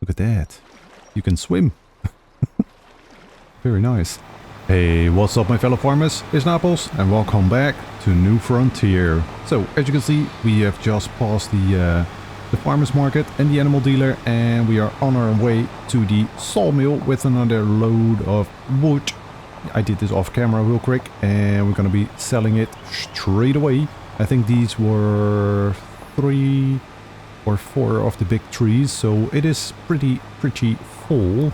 Look at that. You can swim. Very nice. Hey, what's up my fellow farmers? It's Naples and welcome back to New Frontier. So, as you can see, we have just passed the farmers market and the animal dealer, and we are on our way to the sawmill with another load of wood. I did this off camera real quick, and we're gonna be selling it straight away. I think these were 3 or 4 of the big trees, so it is pretty full.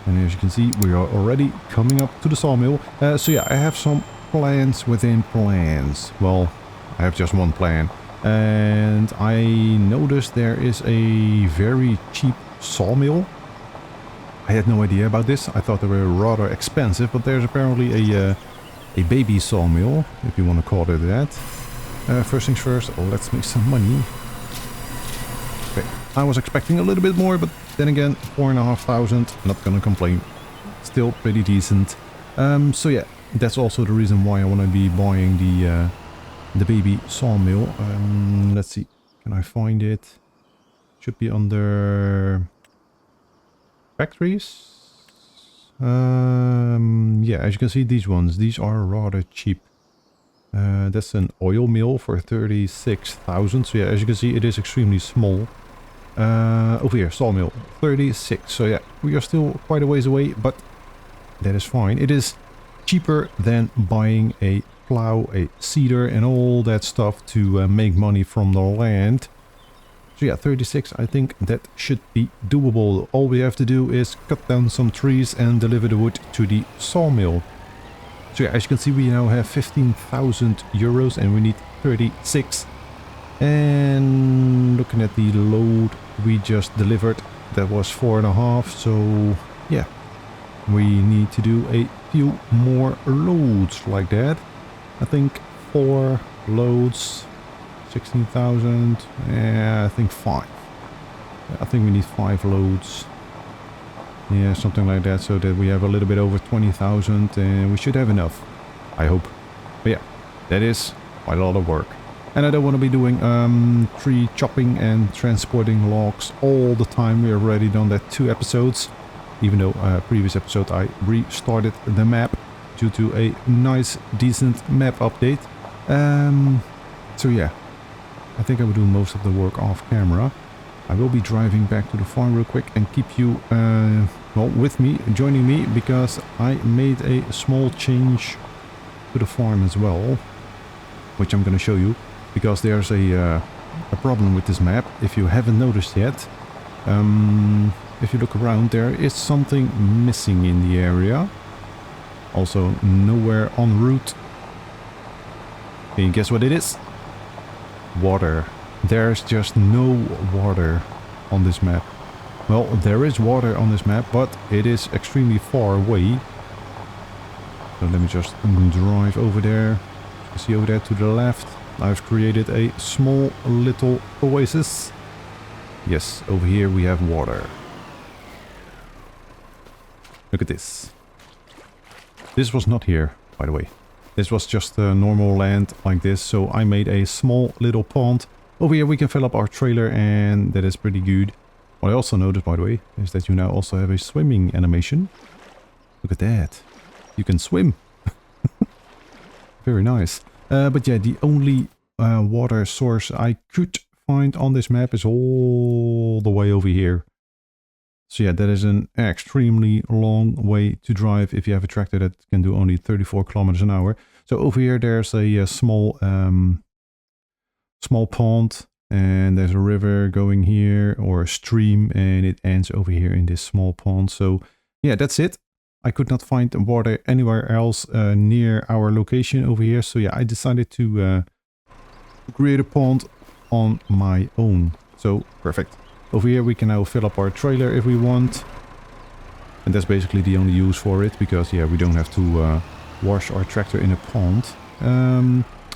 And as you can see, we are already coming up to the sawmill. So yeah, I have some plans within plans. Well, I have just one plan. And I noticed there is a very cheap sawmill. I had no idea about this. I thought they were rather expensive, but there's apparently a baby sawmill, if you want to call it that. First things first, let's make some money. Okay, I was expecting a little bit more, but then again, 4,500, not gonna complain. Still pretty decent. So yeah, that's also the reason why I want to be buying the baby sawmill. Let's see, can I find it? Should be under factories. Yeah, as you can see, these are rather cheap. That's an oil mill for 36,000. So yeah, as you can see, it is extremely small. Over here, sawmill, 36. So yeah, we are still quite a ways away, but that is fine. It is cheaper than buying a plow, a seeder, and all that stuff to make money from the land. So yeah, 36, I think that should be doable. All we have to do is cut down some trees and deliver the wood to the sawmill. So yeah, as you can see, we now have 15,000 euros and we need 36. And looking at the load we just delivered, that was 4.5. So yeah, we need to do a few more loads like that. I think 4 loads, 16,000. Yeah, I think 5. I think we need 5 loads. Yeah, something like that, so that we have a little bit over 20,000, and we should have enough, I hope. But yeah, that is quite a lot of work. And I don't want to be doing tree chopping and transporting logs all the time. We have already done that 2 episodes. Even though previous episode I restarted the map due to a nice, decent map update. So yeah, I think I will do most of the work off camera. I will be driving back to the farm real quick and keep you well, with me, joining me, because I made a small change to the farm as well, which I'm going to show you. Because there's a problem with this map, if you haven't noticed yet. If you look around, there is something missing in the area. Also, nowhere en route. Can you guess what it is? Water. There's just no water on this map. Well, there is water on this map, but it is extremely far away. So let me just drive over there. You see over there to the left, I've created a small little oasis. Yes, over here we have water. Look at this. This was not here, by the way. This was just a normal land like this, so I made a small little pond. Over here we can fill up our trailer, and that is pretty good. What I also noticed, by the way, is that you now also have a swimming animation. Look at that. You can swim. Very nice. But yeah, the only water source I could find on this map is all the way over here. So yeah, that is an extremely long way to drive if you have a tractor that can do only 34 kilometers an hour. So over here there's a small pond, and there's a river going here, or a stream, and it ends over here in this small pond. So yeah, that's it. I could not find water anywhere else near our location over here. So yeah, I decided to create a pond on my own. So perfect. Over here we can now fill up our trailer if we want. And that's basically the only use for it, because yeah, we don't have to wash our tractor in a pond.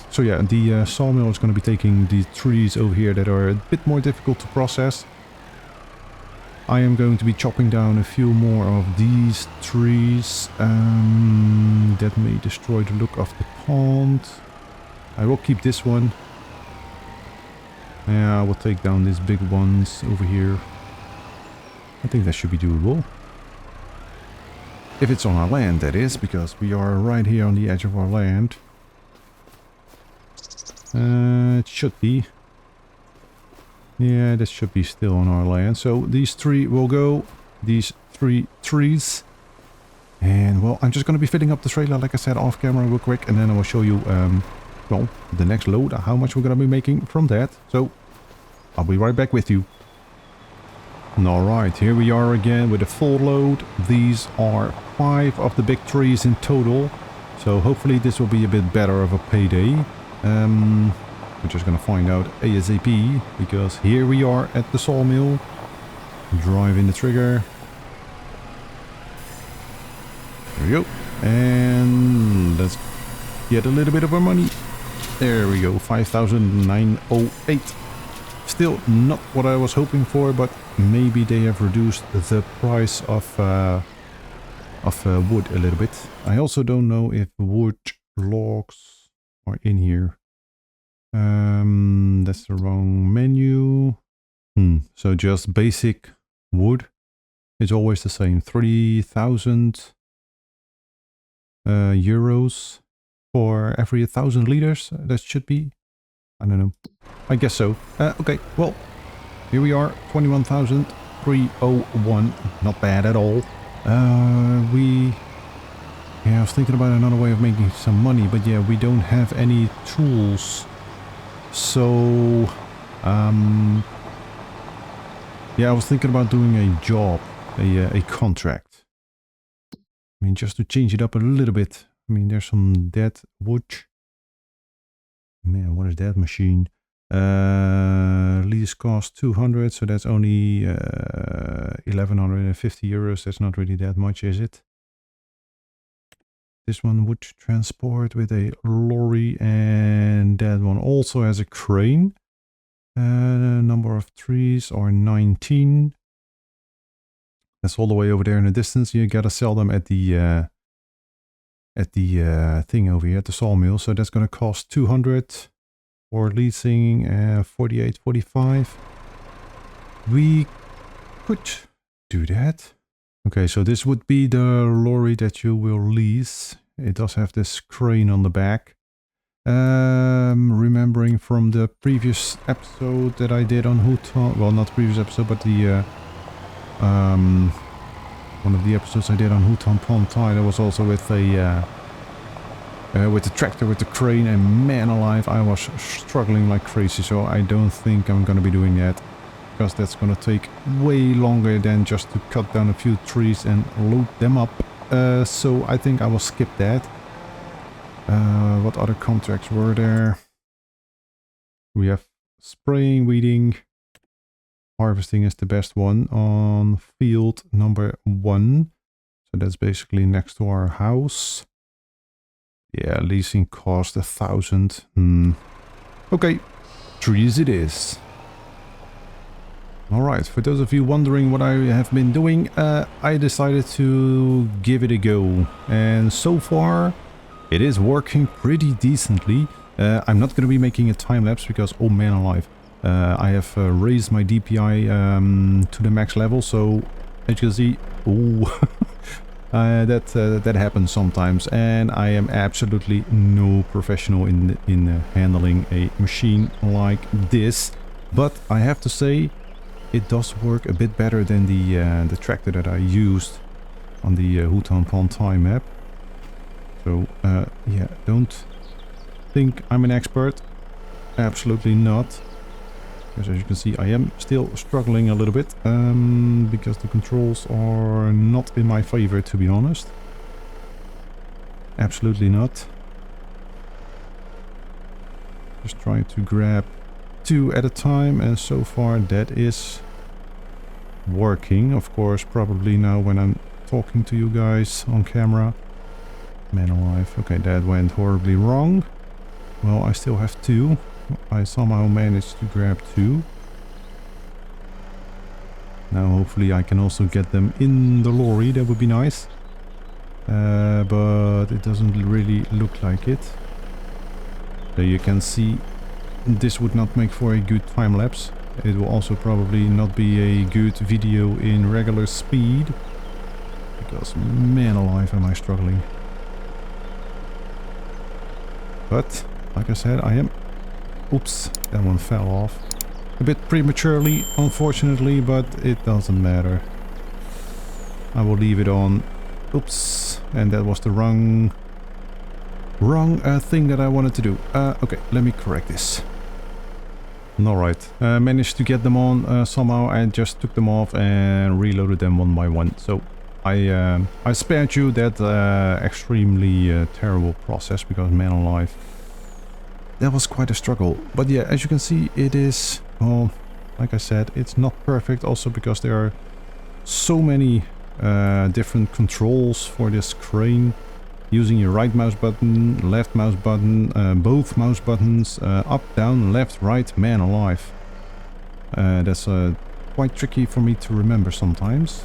So yeah, the sawmill is going to be taking the trees over here that are a bit more difficult to process. I am going to be chopping down a few more of these trees that may destroy the look of the pond. I will keep this one. Yeah, I will take down these big ones over here. I think that should be doable. If it's on our land, that is, because we are right here on the edge of our land. It should be. Yeah, this should be still on our land. So these three will go. These 3 trees. And, well, I'm just going to be filling up the trailer, like I said, off camera real quick. And then I will show you, well, the next load, how much we're going to be making from that. So, I'll be right back with you. Alright, here we are again with a full load. These are 5 of the big trees in total. So, hopefully this will be a bit better of a payday. We're just going to find out ASAP. Because here we are at the sawmill. Driving the trigger. There we go. And let's get a little bit of our money. There we go. 5,908. Still not what I was hoping for, but maybe they have reduced the price of wood a little bit. I also don't know if wood logs are in here. That's the wrong menu. So just basic wood is always the same. 3,000 euros for every 1,000 liters. That should be. I don't know. I guess so. Okay, well, here we are. 21,301. Not bad at all. Yeah, I was thinking about another way of making some money, but yeah, we don't have any tools. So, yeah, I was thinking about doing a job, a contract. I mean, just to change it up a little bit. I mean, there's some dead wood. Man, what is that machine? Lease cost 200, so that's only 1,150 euros. That's not really that much, is it? This one would transport with a lorry, and that one also has a crane. Number of trees are 19. That's all the way over there in the distance. You gotta sell them at the thing over here, at the sawmill. So that's gonna cost 200 for leasing, 48, 45. We could do that. Okay, so this would be the lorry that you will lease. It does have this crane on the back. Remembering from the previous episode that I did on Houton, well, not the previous episode, but the one of the episodes I did on Houton Pontai, there was also with the tractor, with the crane, and man alive, I was struggling like crazy. So I don't think I'm gonna be doing that, because that's gonna take way longer than just to cut down a few trees and load them up. So I think I will skip that. What other contracts were there? We have spraying, weeding. Harvesting is the best one on field number 1. So that's basically next to our house. Yeah, leasing cost 1,000. Okay, trees it is. Alright, for those of you wondering what I have been doing, I decided to give it a go. And so far, it is working pretty decently. I'm not going to be making a time-lapse because, oh man alive, I have raised my DPI to the max level. So, as you can see, ooh, that happens sometimes. And I am absolutely no professional in handling a machine like this. But I have to say, it does work a bit better than the tractor that I used on the Houton Pontai map. So, yeah, don't think I'm an expert. Absolutely not. Because as you can see, I am still struggling a little bit. Because the controls are not in my favor, to be honest. Absolutely not. Just trying to grab 2 at a time, and so far that is working. Of course, probably now when I'm talking to you guys on camera. Man alive. Okay, that went horribly wrong. Well, I still have 2. I somehow managed to grab 2. Now hopefully I can also get them in the lorry. That would be nice. But it doesn't really look like it. So you can see this would not make for a good time lapse. It will also probably not be a good video in regular speed. Because, man alive, am I struggling. But, like I said, I am... Oops, that one fell off. A bit prematurely, unfortunately, but it doesn't matter. I will leave it on. Oops, and that was the wrong thing that I wanted to do. Okay, let me correct this. Alright, managed to get them on somehow. I just took them off and reloaded them one by one. So I spared you that extremely terrible process because, man alive, that was quite a struggle. But yeah, as you can see, it is, well, like I said, it's not perfect. Also because there are so many different controls for this crane. Using your right mouse button, left mouse button, both mouse buttons, up, down, left, right, man alive. That's quite tricky for me to remember sometimes.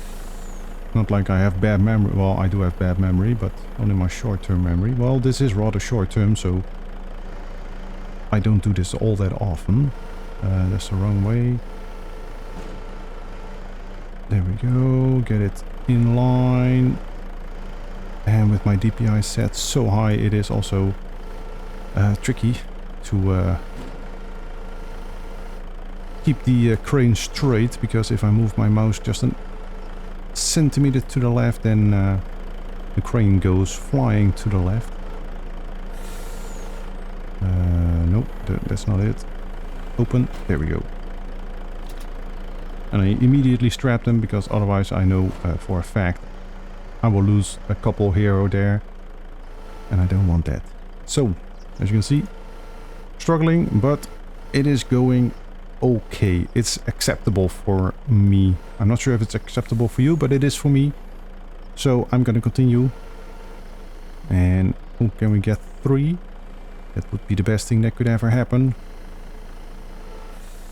Not like I have bad memory. Well, I do have bad memory, but only my short-term memory. Well, this is rather short-term, so I don't do this all that often. That's the wrong way. There we go. Get it in line. And with my DPI set so high, it is also tricky to keep the crane straight, because if I move my mouse just a centimeter to the left, then the crane goes flying to the left. Nope, that's not it. Open, there we go. And I immediately strap them, because otherwise I know for a fact I will lose a couple here or there, and I don't want that. So, as you can see, struggling, but it is going okay. It's acceptable for me. I'm not sure if it's acceptable for you, but it is for me. So I'm going to continue. And oh, can we get 3? That would be the best thing that could ever happen.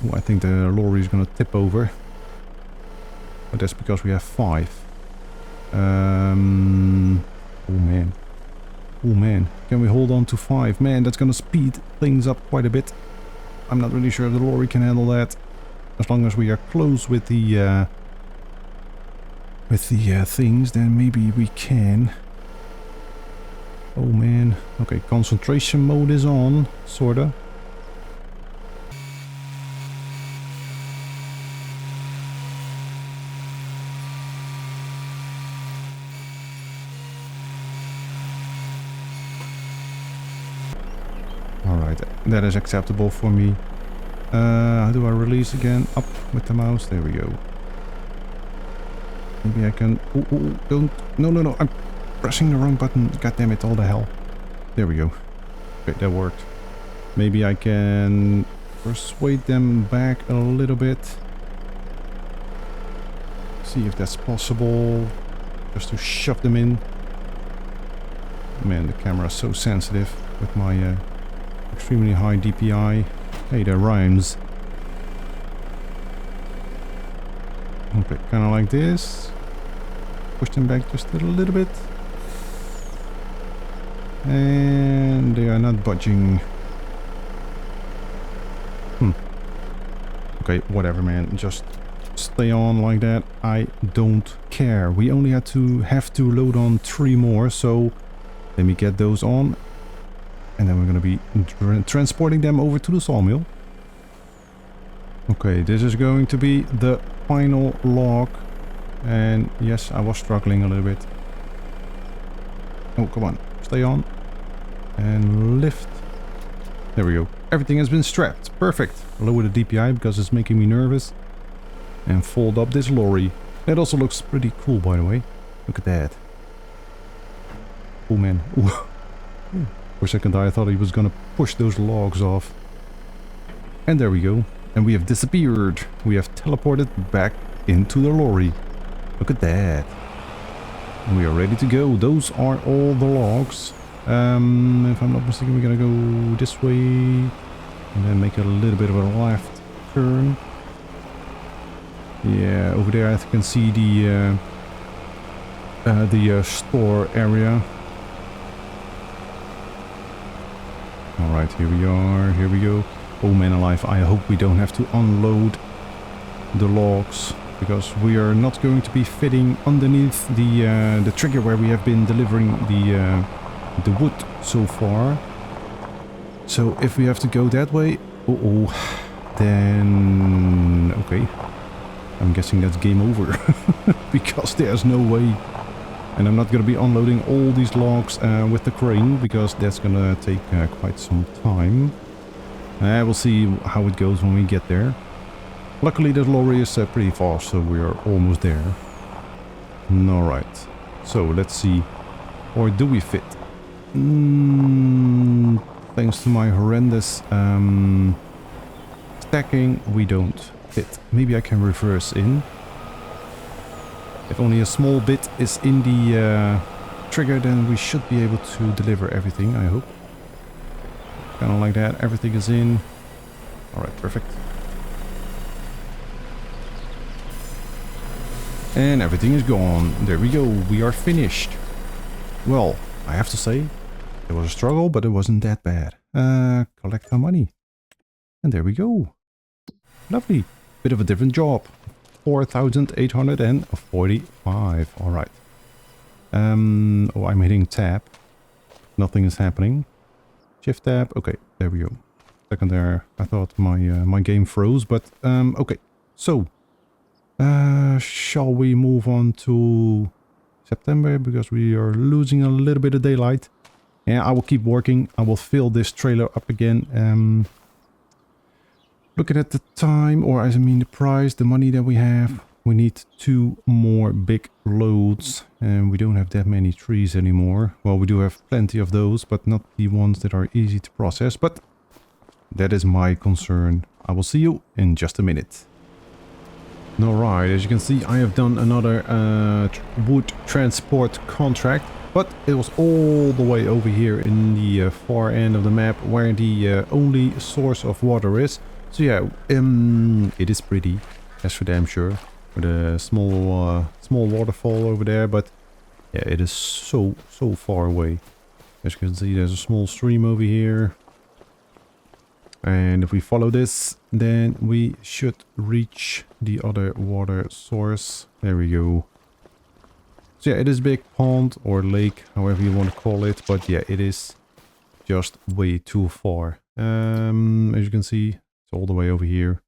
Oh, I think the lorry is going to tip over. But that's because we have 5. Oh man. Oh man. Can we hold on to 5? Man, that's gonna speed things up quite a bit. I'm not really sure if the lorry can handle that. As long as we are close with the things, then maybe we can. Oh man. Okay, concentration mode is on, sorta. Alright, that is acceptable for me. How do I release again? Up with the mouse. There we go. Maybe I can... Ooh, don't... No, I'm pressing the wrong button. God damn it, all the hell. There we go. Okay, that worked. Maybe I can persuade them back a little bit. See if that's possible. Just to shove them in. Man, the camera is so sensitive with my... extremely high DPI. Hey, that rhymes. Okay, kind of like this. Push them back just a little bit. And they are not budging. Okay, whatever, man. Just stay on like that. I don't care. We only have to load on 3 more, so let me get those on. And then we're going to be transporting them over to the sawmill. Okay, this is going to be the final log. And yes, I was struggling a little bit. Oh, come on. Stay on. And lift. There we go. Everything has been strapped. Perfect. Lower the DPI because it's making me nervous. And fold up this lorry. That also looks pretty cool, by the way. Look at that. Oh, man. Ooh. For a second I thought he was gonna push those logs off. And there we go. And we have disappeared. We have teleported back into the lorry. Look at that. And we are ready to go. Those are all the logs. If I'm not mistaken, we're gonna go this way. And then make a little bit of a left turn. Yeah, over there I can see the store area. Alright, here we are, here we go. Oh man alive, I hope we don't have to unload the logs, because we are not going to be fitting underneath the trigger where we have been delivering the wood so far. So if we have to go that way, then okay, I'm guessing that's game over because there's no way. And I'm not going to be unloading all these logs with the crane, because that's going to take quite some time. We'll see how it goes when we get there. Luckily the lorry is pretty fast, so we are almost there. Alright, so let's see. Or do we fit? Thanks to my horrendous stacking, we don't fit. Maybe I can reverse in. If only a small bit is in the trigger, then we should be able to deliver everything, I hope. Kind of like that, everything is in. Alright, perfect. And everything is gone. There we go, we are finished. Well, I have to say, it was a struggle, but it wasn't that bad. Collect our money. And there we go. Lovely. Bit of a different job. 4,845. Alright. Oh, I'm hitting tab. Nothing is happening. Shift tab. Okay, there we go. Second there. I thought my game froze, but okay. So, shall we move on to September, because we are losing a little bit of daylight. Yeah, I will keep working. I will fill this trailer up again. Looking at the time, or I mean the price, the money that we have, we need 2 more big loads, and we don't have that many trees anymore. Well, we do have plenty of those, but not the ones that are easy to process, but that is my concern. I will see you in just a minute. Alright, as you can see, I have done another wood transport contract, but it was all the way over here in the far end of the map, where the only source of water is. So yeah, it is pretty, that's for damn sure, with a small waterfall over there, but yeah, it is so far away. As you can see, there's a small stream over here. And if we follow this, then we should reach the other water source. There we go. So yeah, it is a big pond or lake, however you want to call it. But yeah, it is just way too far. As you can see, it's all the way over here.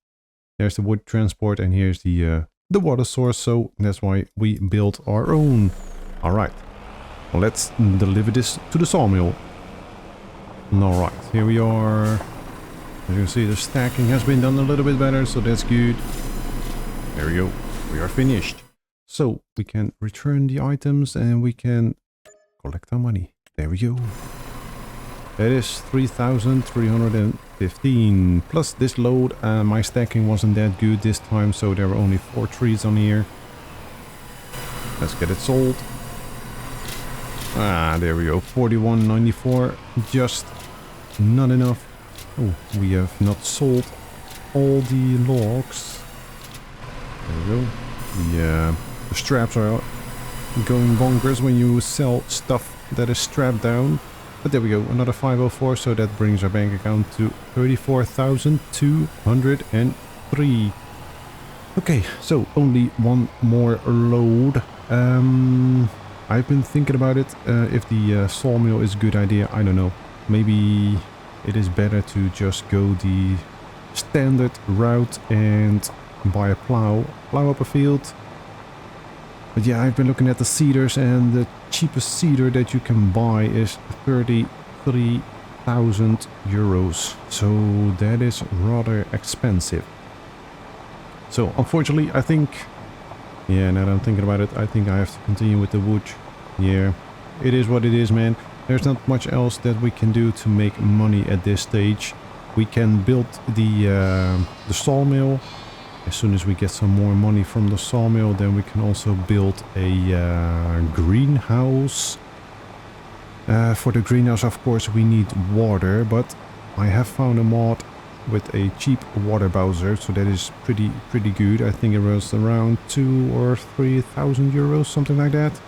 There's the wood transport, and here's the water source. So that's why we built our own. All right, well, let's deliver this to the sawmill. All right, here we are. As you can see, the stacking has been done a little bit better, so that's good. There we go. We are finished. So we can return the items and we can collect our money. There we go. That is 3,315. Plus this load, my stacking wasn't that good this time, so there were only 4 trees on here. Let's get it sold. Ah, there we go. 41.94. Just not enough. Oh, we have not sold all the logs. There we go. The straps are going bonkers when you sell stuff that is strapped down. But there we go, another 504, so that brings our bank account to 34,203. Okay, so only one more load. I've been thinking about it. If the sawmill is a good idea, I don't know. Maybe it is better to just go the standard route and buy a plow up a field. But yeah, I've been looking at the seeders, and the cheapest seeder that you can buy is 33,000 euros. So that is rather expensive. So unfortunately, I think, yeah, now that I'm thinking about it, I think I have to continue with the wood. Yeah, it is what it is, man. There's not much else that we can do to make money at this stage. We can build the sawmill. As soon as we get some more money from the sawmill, then we can also build a greenhouse. For the greenhouse, of course, we need water, but I have found a mod with a cheap water bowser, so that is pretty good. I think it was around 2,000 or 3,000 euros, something like that.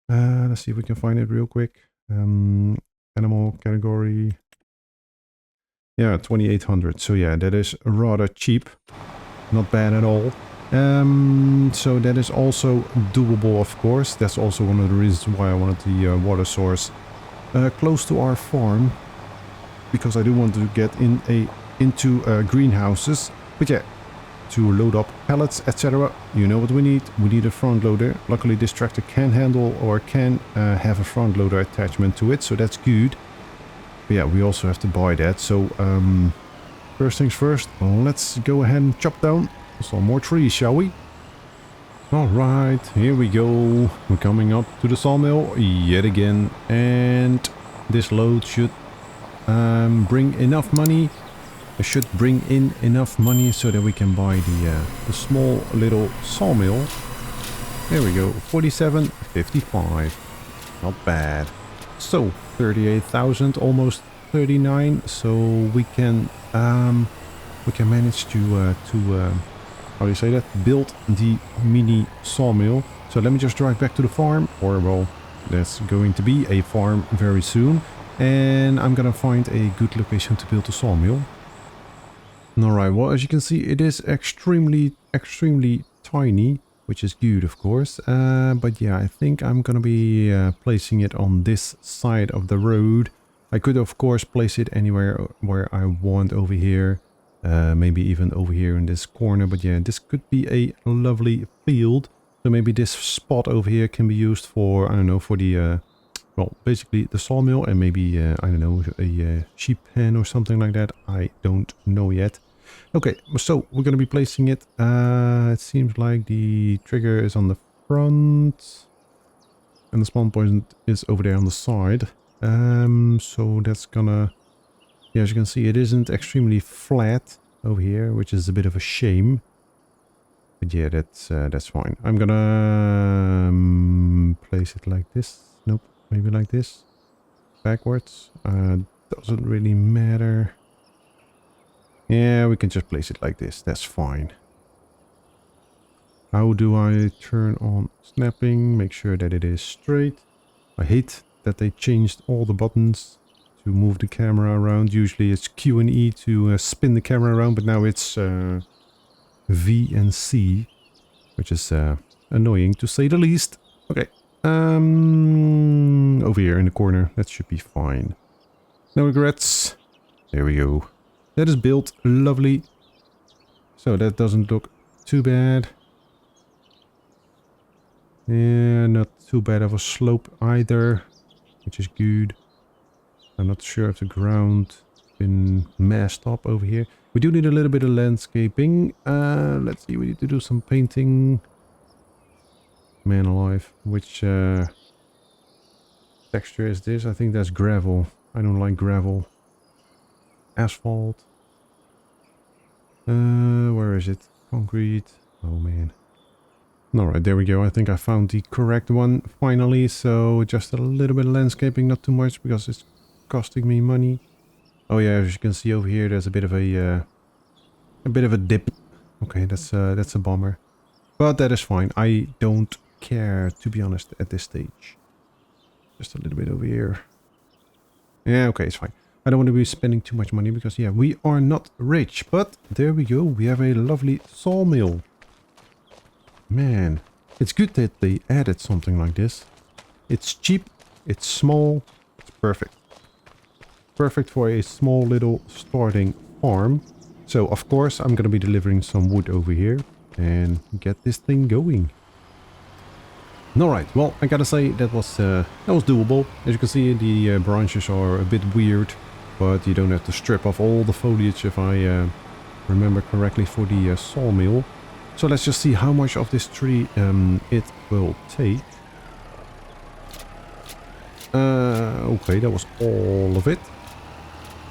Let's see if we can find it real quick. Animal category. Yeah, 2,800. So yeah, that is rather cheap. Not bad at all. So that is also doable, of course. That's also one of the reasons why I wanted the water source close to our farm, because I do want to get into greenhouses. But yeah, to load up pallets, etc. You know what we need? We need a front loader. Luckily, this tractor can handle or can have a front loader attachment to it, so that's good. But yeah, we also have to buy that. So first things first, let's go ahead and chop down some more trees, shall we? Alright, here we go. We're coming up to the sawmill yet again. And this load should bring enough money. It should bring in enough money so that we can buy the small little sawmill. There we go, 47.55. Not bad. So 38,000, almost 39. So we can manage to how do you say that? Build the mini sawmill. So let me just drive back to the farm, or well, there's going to be a farm very soon, and I'm gonna find a good location to build the sawmill. Alright, well, as you can see, it is extremely tiny, which is good, of course. But yeah, I think I'm gonna be placing it on this side of the road. I could, of course, place it anywhere where I want over here. Maybe even over here in this corner. But yeah, this could be a lovely field. So maybe this spot over here can be used for, I don't know, for the... well, basically the sawmill, and maybe, I don't know, a sheep pen or something like that. I don't know yet. Okay, so we're going to be placing it. It seems like the trigger is on the front. And the spawn point is over there on the side. So that's gonna... yeah, as you can see, it isn't extremely flat over here, which is a bit of a shame. But yeah, that's fine. I'm gonna place it like this. Nope, maybe like this. Backwards. Doesn't really matter. Yeah, we can just place it like this. That's fine. How do I turn on snapping? Make sure that it is straight. I hate that they changed all the buttons to move the camera around. Usually it's Q and E to spin the camera around, but now it's V and C, which is annoying to say the least. Okay, over here in the corner, that should be fine. No regrets. There we go. That is built lovely. So that doesn't look too bad. Yeah, not too bad of a slope either, which is good. I'm not sure if the ground been messed up over here. We do need a little bit of landscaping. Let's see, we need to do some painting. Man alive. Which texture is this? I think that's gravel. I don't like gravel. Asphalt. Where is it? Concrete. Oh man. Alright, there we go. I think I found the correct one finally. So just a little bit of landscaping, not too much because it's costing me money. Oh yeah, as you can see over here, there's a bit of a dip. Okay, that's a bummer. But that is fine. I don't care, to be honest, at this stage. Just a little bit over here. Yeah, okay, it's fine. I don't want to be spending too much money because, yeah, we are not rich. But there we go. We have a lovely sawmill. Man, it's good that they added something like this. It's cheap, it's small, it's perfect. Perfect for a small little starting farm. So, of course, I'm going to be delivering some wood over here and get this thing going. Alright, well, I gotta say, that was doable. As you can see, the branches are a bit weird, but you don't have to strip off all the foliage if I remember correctly for the sawmill. So let's just see how much of this tree it will take. Okay, that was all of it.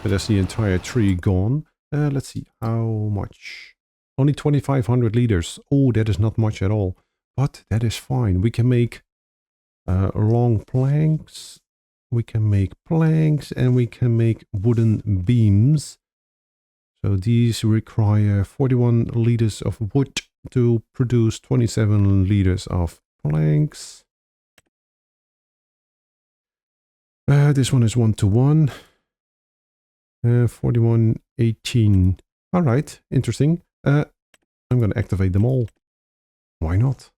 So that's the entire tree gone. Let's see, how much? Only 2,500 liters. Oh, that is not much at all. But that is fine. We can make long planks. We can make planks and we can make wooden beams. So these require 41 liters of wood to produce 27 liters of planks. This one is 1-to-1. 41, 18. All right, interesting. I'm going to activate them all. Why not?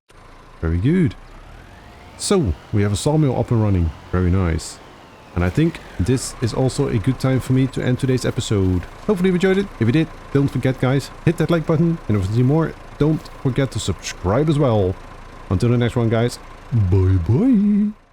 Very good. So, we have a sawmill up and running. Very nice. And I think this is also a good time for me to end today's episode. Hopefully you enjoyed it. If you did, don't forget guys, hit that like button. And if you want to see more, don't forget to subscribe as well. Until the next one guys, bye bye.